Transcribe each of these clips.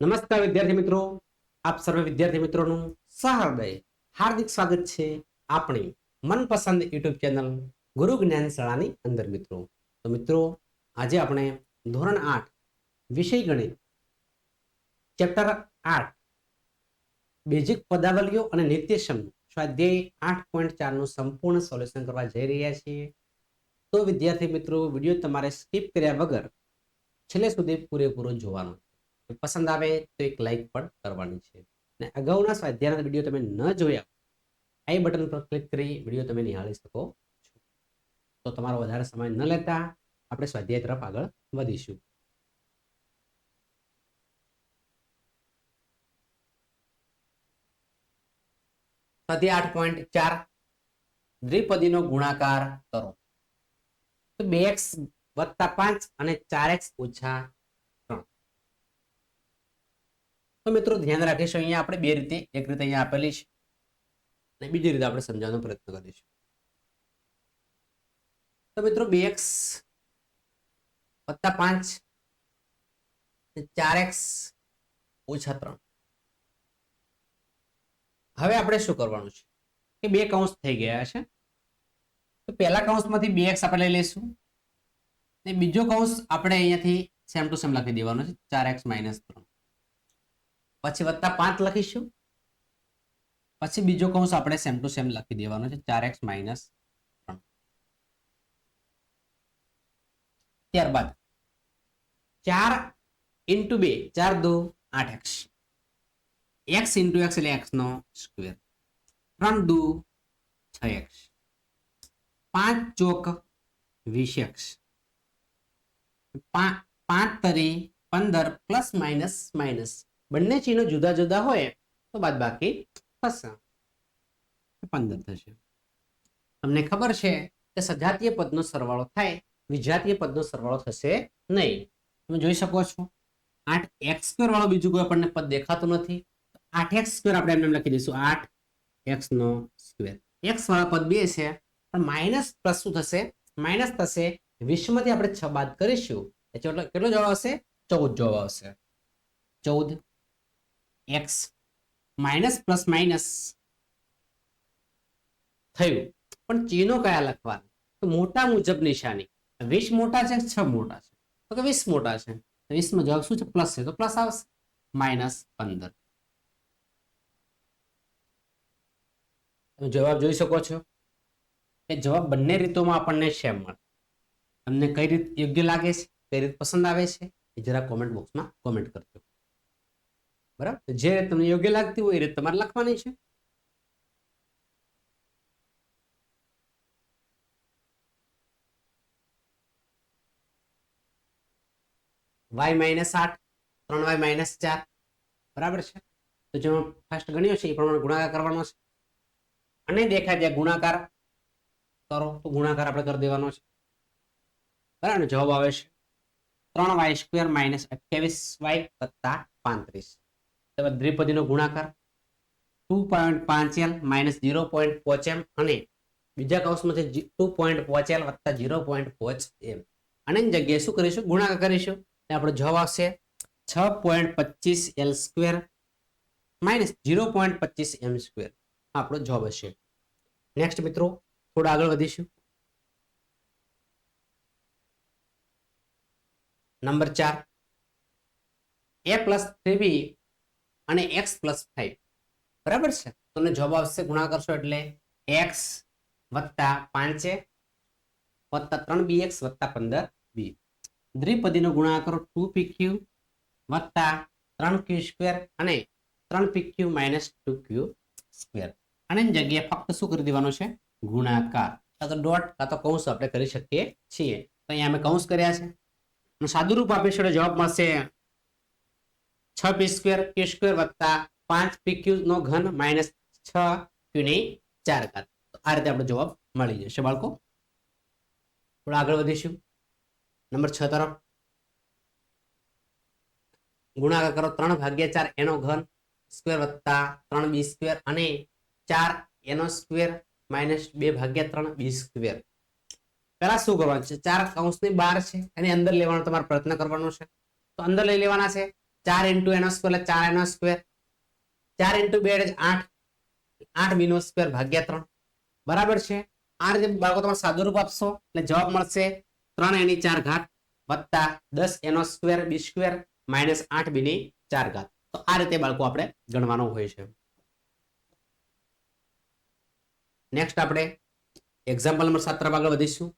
નમસ્કાર વિદ્યાર્થી મિત્રો, આપ સર્વે વિદ્યાર્થી મિત્રોનું સહૃદય હાર્દિક સ્વાગત છે આપણી મનપસંદ યુટ્યુબ ચેનલ ગુરુ જ્ઞાન શાળાની અંદર. મિત્રો આજે આપણે ધોરણ 8 વિષય ગણિત ચેપ્ટર 8 બેઝિક પદાવલીઓ અને નિત્યસમ સ્વાધ્યાય 8.4 નું સંપૂર્ણ સોલ્યુશન કરવા જઈ રહ્યા છીએ. તો વિદ્યાર્થી મિત્રો, વિડીયો તમારે સ્કીપ કર્યા વગર છેલ્લે સુધી પૂરેપૂરો જોવાનો. પસંદ આવે તો એક લાઈક પણ કરવાની છે. અને અગાઉના સ્વાધ્યાયના વિડીયો તમે ન જોયા, આઈ બટન પર ક્લિક કરી વિડીયો તમે નિહાળી શકો છો. તો તમારો વધારે સમય ન લેતા આપણે સ્વાધ્યાય તરફ આગળ વધીશું. સ્વાધ્યાય 8.4 દ્વિપદીનો ગુણાકાર કરો. તો 2x + 5 અને 4x - 3. તો મિત્રો ધ્યાન રાખીશું, અહીંયા આપણે બે રીતે, એક રીતે અહીંયા આપેલી છે અને બીજી રીતે આપણે સમજાવવાનો પ્રયત્ન કરીશું. તો મિત્રો 2x + 5 અને 4x - 3. હવે આપણે શું કરવાનું છે કે બે કૌંસ થઈ ગયા છે. તો પહેલા કૌંસમાંથી 2x આપણે લઈ લઈશું અને બીજો કૌંસ આપણે અહીંયાથી સેમ ટુ સેમ લખી દેવાનો છે, 4x - 3. પછી +5 લખીશું, પછી બીજો કૌંસ આપણે સેમ ટુ સેમ લખી દેવાનો છે, 4x - 3. ત્યારબાદ 4 × 2 4 2 8x, x × x એટલે x નો સ્ક્વેર, 3 2 6x, 5 ચોક 20x, 5 તરી 15 પ્લસ માઇનસ માઇનસ બંને ચિહ્નો જુદા જુદા હોય તો બાદબાકી થશે, 15 થશે. તમને ખબર છે કે સજાતીય પદનો સરવાળો થાય, વિજાતીય પદનો સરવાળો થશે નહીં. તમે જોઈ શકો છો 8x² વાળો બીજું કોઈ આપણને પદ દેખાતું નથી. 8x² આપણે એમને લખી દઈશું, 8x નો સ્ક્વેર. x વાળા પદ 2 છે પણ માઇનસ પ્લસ શું થશે, માઇનસ થશે. 20 માંથી આપણે 6 બાદ કરીશું એટલે કેટલો જવાબ આવશે, 14 જવાબ આવશે. 14x માઇનસ પ્લસ માઇનસ થયું, પણ ચિહ્નો કયા લખવાના? તો મોટા મુજબ નિશાની. 20 મોટા છે, 6 મોટા છે, તો કે 20 મોટા છે. 20 માં જવાબ શું છે, પ્લસ છે, તો પ્લસ આવશે. -15. તમે જવાબ જોઈ શકો છો કે જવાબ બંને રીતોમાં આપણને સેમ મળે. તમને કઈ રીત યોગ્ય લાગે છે, કઈ રીત પસંદ આવે છે, એ જરા કોમેન્ટ બોક્સમાં કોમેન્ટ કરજો. બરાબર, જે રીત તમને યોગ્ય લાગતી હોય એ રીત તમારે લખવાની છે. y - 8 3y - 4 બરાબર છે. તો જો ફર્સ્ટ ગણ્યો છે એ પ્રમાણે ગુણાકાર કરવાનો છે અને દેખાય ત્યાં ગુણાકાર કરો તો ગુણાકાર આપણે કરી દેવાનો છે. બરાબર, જવાબ આવે છે 3y² - 28y + 35. દ્વિપદીનો ગુણાકાર 2.5l - 0.5m અને બીજા કૌંસમાંથી 2.5l + 0.5m. અને જગ્યાએ શું કરીશું, ગુણાકાર કરીશું. આપણો જવાબ આવશે 6.25l² - 0.25m². આપણો જવાબ હશે. નેક્સ્ટ મિત્રો થોડા આગળ વધીશું. નંબર 4 a + 3b અને x + 5. બરાબર છે. તમને જવાબ આવશે, ગુણાકાર કરશો એટલે x + 5a + 3bx + 15b. દ્વિપદીનો ગુણાકાર 2pq + 3q² અને 3pq - 2q². અને જગ્યાએ ફક્ત શું કરી દેવાનું છે, ગુણાકાર, કાં તો ડોટ કાં તો કૌંસ આપણે કરી શકીએ છીએ. તો અહીંયા અમે કૌંસ કર્યા છે. સાદું રૂપ આપીશું એટલે જવાબ મળશે 6p² q² + 5pq³ - 6q⁴. તો આ રીતે આપણો જવાબ મળી જશે બાળકો. થોડા આગળ વધીશું નંબર 6 તરફ. ગુણાકાર કરો 3/4 એનો ઘન સ્ક્વેર + 3b² અને 4 એનો સ્ક્વેર - 2/3b². પહેલા શું કરવાનું છે, 4 કૌંસની બહાર છે એની અંદર લેવાનો તમારે પ્રયત્ન કરવાનો છે. તો અંદર લઈ લેવાના છે 4 into એનો સ્ક્વેર એટલે 4 એનો સ્ક્વેર, 4 into 2 એટલે 8, 8 બી નો સ્ક્વેર ભાગ્યા 3, બરાબર છે. આ રીતે બાળકો તમે સાદું રૂપ આપશો એટલે જવાબ મળશે 3 એની 4 ઘાત વત્તા 10 એનો સ્ક્વેર બી સ્ક્વેર માઇનસ 8 બી ની 4 ઘાત. તો આ રીતે બાળકો આપણે ગણવાનું હોય છે. નેક્સ્ટ આપણે એક્ઝામ્પલ નંબર 7 તરફ આગળ વધીશું.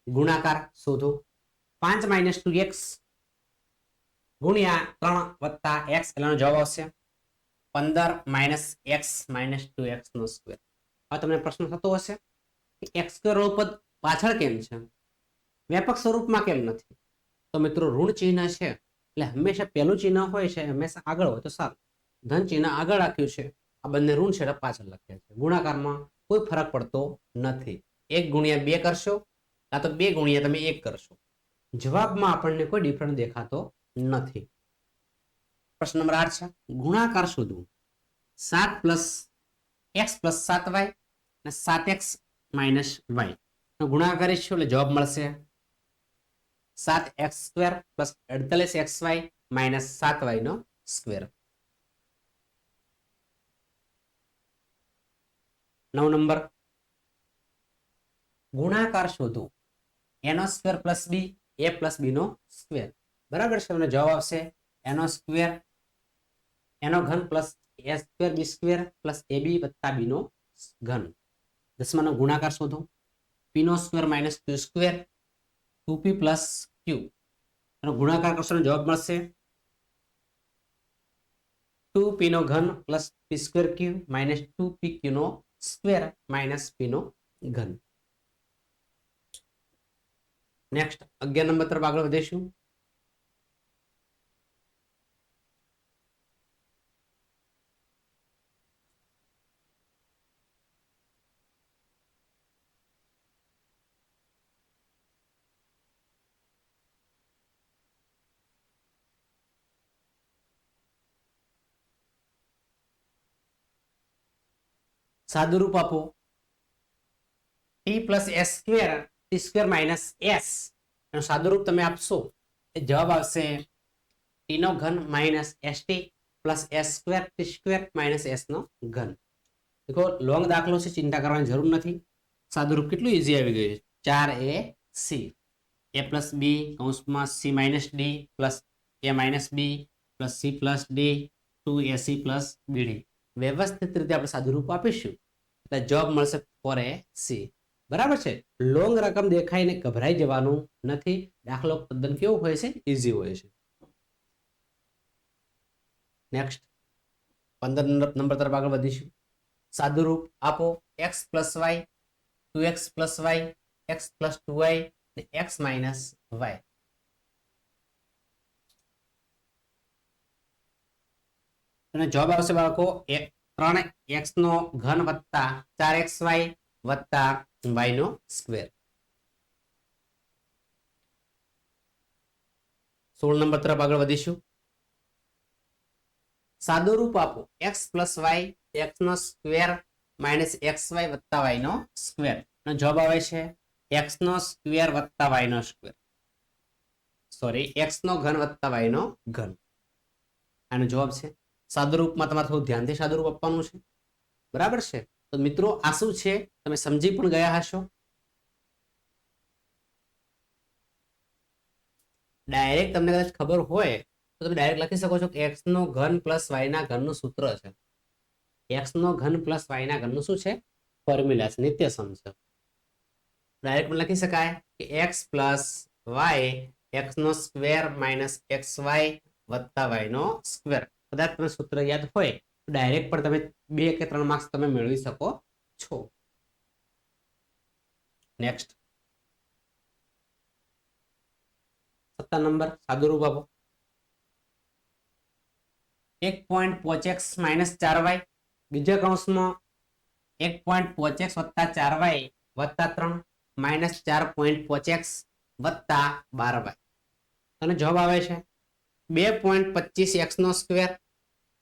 ગુણાકાર શોધો. 5 માઇનસ 2x ગુણ્યા 3 વત્તા x એનો જવાબ આવશે 15 માઇનસ x માઇનસ 2x નો સ્ક્વેર. હવે તમને પ્રશ્ન થતો હશે કે x સ્ક્વેર પદ પાછળ કેમ છે, વ્યાપક સ્વરૂપમાં કેમ નથી? તો મિત્રો ઋણ ચિહ્ન છે એટલે હંમેશા પહેલું ચિહ્ન હોય છે હંમેશા આગળ હોય તો સારું. ધન ચિહ્ન આગળ રાખ્યું છે, આ બંને ઋણ છે એટલે પાછળ લખ્યા છે. ગુણાકારમાં કોઈ ફરક પડતો નથી. 1 ગુણ્યા 2 કરશો કાં તો 2 ગુણ્યા તમે 1 કરશો, જવાબમાં આપણને કોઈ ડિફરન્સ દેખાતો નથી. પ્રશ્ન નંબર 8 છે ગુણાકાર શોધવું. 7 પ્લસ x પ્લસ 7y અને 7x માઇનસ y ગુણાકાર કરીશું એટલે જવાબ મળશે 7x square plus 48xy minus 7y નો સ્ક્વેર. 9 નંબર ગુણાકાર શોધો. એનો સ્ક્વેર પ્લસ બી એ પ્લસ બી નો સ્ક્વેર, બરાબર છે. મને જવાબ આવશે એનો સ્ક્વેર એનો ઘન પ્લસ એ સ્ક્વેર બી સ્ક્વેર પ્લસ એ બી વત્તા બી નો ઘન. 10 નો ગુણાકાર શોધો. પી નો square minus Q square 2p plus ક્યુ એનો ગુણાકાર કરશો જવાબ મળશે 2p નો ઘન પ્લસ પી સ્ક્વેર ક્યુ માઇનસ 2pq નો સ્ક્વેર માઇનસ p નો ઘન. નેક્સ્ટ 11 નંબર તરફ આગળ વધીશું. સાદુરૂપ આપો. T plus S square T square minus S એનું સાદુરૂપ તમે આપશો એ જવાબ આવશે ટી નો ઘન minus S T plus S square T square minus S નો ઘન. દેખો લોંગ દાખલો છે, ચિંતા કરવાની જરૂર નથી. સાદુરૂપ કેટલું ઈઝી આવી ગયું છે. 4ac એ પ્લસ બી કૌંસમાં C minus D plus A minus B plus C plus D 2ac plus BD. વ્યવસ્થિત રીતે આપણે સાદુરૂપ આપીશું એટલે જવાબ મળશે 4ac. બરાબર છે. લોંગ રકમ દેખાઈને ગભરાઈ જવાનું નથી. દાખલો તદ્દન કેવો હોય છે, ઈઝી હોય છે. નેક્સ્ટ 15 નંબર તરફ આગળ વધીશું. સાદુરૂપ આપો. x plus Y 2x plus Y x plus 2y અને x માઇનસ વાય. અને જવાબ આવશે બાળકો 3x નો ઘન વત્તા 4xy વત્તા y નો સ્ક્વેર. 16 નંબર તરફ આગળ વધીશું. સાદુરૂપ આપો. x પ્લસ વાય x નો સ્ક્વેર માઇનસ xy વત્તા y નો સ્ક્વેર. અને જવાબ આવે છે x નો સ્ક્વેર વત્તા y નો સ્ક્વેર, સોરી x નો ઘન વત્તા y નો ઘન. આનો જવાબ છે. સાદુરૂપમાં તમારે થોડું ધ્યાનથી સાદુરૂપ આપવાનું છે, બરાબર છે. તો મિત્રો આ શું છે તમે સમજી પણ ગયા હશો. ડાયરેક્ટ તમને કદાચ ખબર હોય તો તમે ડાયરેક્ટ લખી શકો છો કે x નો ઘન પ્લસ y ના ઘનનું સૂત્ર છે. x નો ઘન પ્લસ y ના ઘનનું શું છે, ફોર્મ્યુલા છે, નિત્યસમ છે. ડાયરેક્ટ પણ લખી શકાય કે x પ્લસ y x નો સ્ક્વેર માઇનસ xy વત્તા y નો સ્ક્વેર. કદાચ તમને સૂત્ર યાદ હોય તો ડાયરેક્ટ પણ તમે 2 કે 3 માર્ક્સ તમે મેળવી શકો છો. નેક્સ્ટ 17 નંબર સાદુરૂપ આપો. 1.5x માઇનસ 4y બીજા કૌંસમાં 1.5x વત્તા 4y વત્તા 3 માઇનસ 4.5x વત્તા 12y. અને જવાબ આવે છે 2.25x નો સ્ક્વેર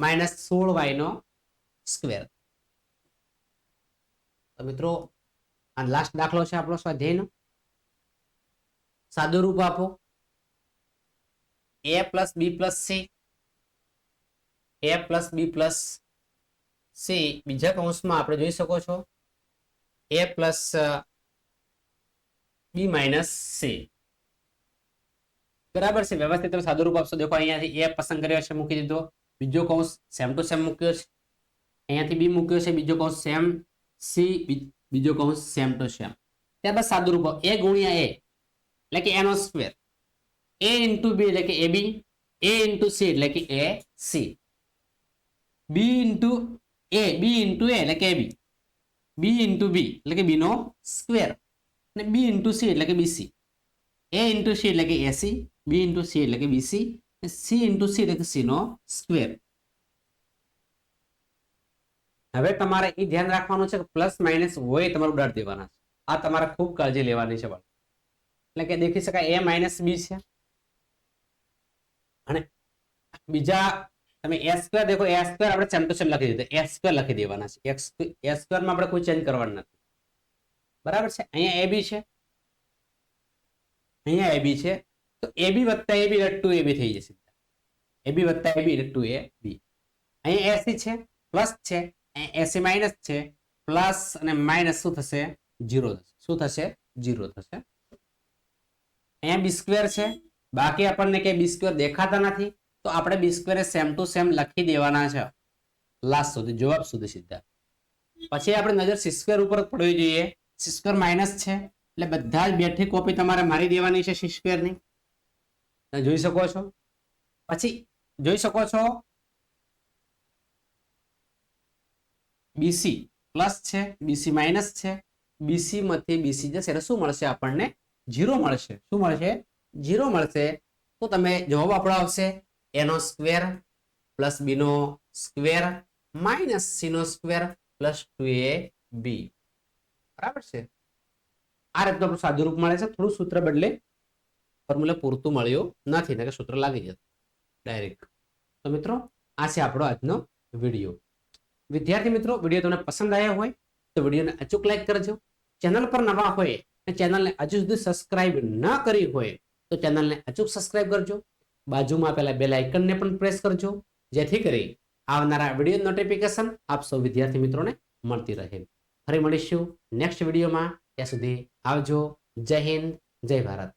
માઇનસ 16y નો સ્ક્વેર. તો મિત્રો આ લાસ્ટ દાખલો છે આપણો સ્વાધ્યાયનો. સાદુરૂપ આપો. a plus B plus C A plus B plus C બીજા કૌંસમાં આપણે જોઈ શકો છો A plus B minus C બરાબર છે. વ્યવસ્થિત તમે સાદું રૂપ આપશો. દેખો અહીંયાથી એ પસંદ કર્યો છે, મૂકી દીધો. બીજો કૌંસ સેમ ટુ સેમ મૂક્યો છે, અહીંયાથી બી મૂક્યો છે, બીજો કૌંસ સેમ સી, બીજો કૌંસ સેમ ટુ સેમ. ત્યારબાદ સાદું રૂપ એ ગુણ્યા એ એટલે કે એનો સ્ક્વેર, એ ઇન્ટુ બી એટલે કે એ બી, એ ઇન્ટુ સી એટલે કે A C, B into A, B into એ એટલે કે બી, બી ઇન્ટુ બી એટલે કે બી નો સ્ક્વેર, અને બી ઇન્ટુ સી એટલે કે બીસી, એ ઇન્ટુ સી એટલે કે એસી, બી ઇન્ટુ સી એટલે કે બીસી, સી ઇન્ટુ સી એટલે કે સી નો સ્ક્વેર. હવે તમારે એ ધ્યાન રાખવાનું છે કે પ્લસ માઇનસ હોય તમારું ઉડાડ દેવાના છે. આ તમારે ખૂબ કાળજી લેવાની છે. એટલે કે દેખી શકાય એ માઇનસ બી છે, અને બીજા તમે એ સ્ક્વેર દેખો, એ સ્ક્વેર આપણે સેમ ટુ સેમ લખી દીધો, એ સ્ક્વેર લખી દેવાના છે. એ સ્ક્વેર માં આપણે કોઈ ચેન્જ કરવાનું નથી. બરાબર છે. અહીંયા એ બી છે, અહીંયા એ બી છે, તો એ બી વત્તા એ બી એટલે 2ab થઈ જશે. એ બી વત્તા એ બી એટલે 2ab. અહીંયા એસી છે, પ્લસ છે, એસી માઇનસ છે, પ્લસ અને માઇનસ શું થશે? 0 થશે. શું થશે? 0 થશે. અહીંયા બી સ્ક્વેર છે, બાકી આપણને કે બી સ્ક્વેર દેખાતા નથી, તો આપણે બી સ્ક્વેર સેમ ટુ સેમ લખી દેવાના છે લાસ્ટ સુધી, જવાબ સુધી સીધા. પછી આપણે નજર સી સ્ક્વેર ઉપર પડવી જોઈએ. સી સ્ક્વેર માઇનસ છે એટલે બધા જ બેઠી કોપી તમારે મારી દેવાની છે સી સ્ક્વેર ની. જોઈ શકો છો. પછી જોઈ શકો છો બીસી પ્લસ છે, બીસી માઇનસ છે, બીસી માંથી બીસી જશે એટલે શું મળશે આપણને? 0 મળશે. શું મળશે? 0 મળશે. તો તમે જવાબ આપણો આવશે એ નો સ્ક્વેર પ્લસ બી નો સ્ક્વેર માઇનસ સી નો સ્ક્વેર પ્લસ 2ab. બરાબર છે. આ રીતનું આપણું સાદું રૂપ મળે છે. થોડું સૂત્ર બદલે ફોર્મ્યુલા પૂરતું મળ્યું નથી, ને કે સૂત્ર લાગી જતું ડાયરેક્ટ. તો મિત્રો આ છે આપણો આજનો વિડીયો. વિદ્યાર્થી મિત્રો, વિડીયો તમને પસંદ આવ્યો હોય તો વિડીયોને અચૂક લાઈક કરજો. ચેનલ પર નવા હોય અને ચેનલને હજુ સુધી સબસ્ક્રાઇબ ન કરી હોય તો ચેનલને અચૂક સબસ્ક્રાઇબ કરજો. બાજુમાં આપેલા બેલ આઇકનને પણ પ્રેસ કરજો, જેથી કરી આવનારા વિડીયો નોટિફિકેશન આપ સૌ વિદ્યાર્થી મિત્રોને મળતી રહે. ફરી મળીશું નેક્સ્ટ વિડીયોમાં. ત્યાં સુધી આવજો. જય હિન્દ, જય ભારત.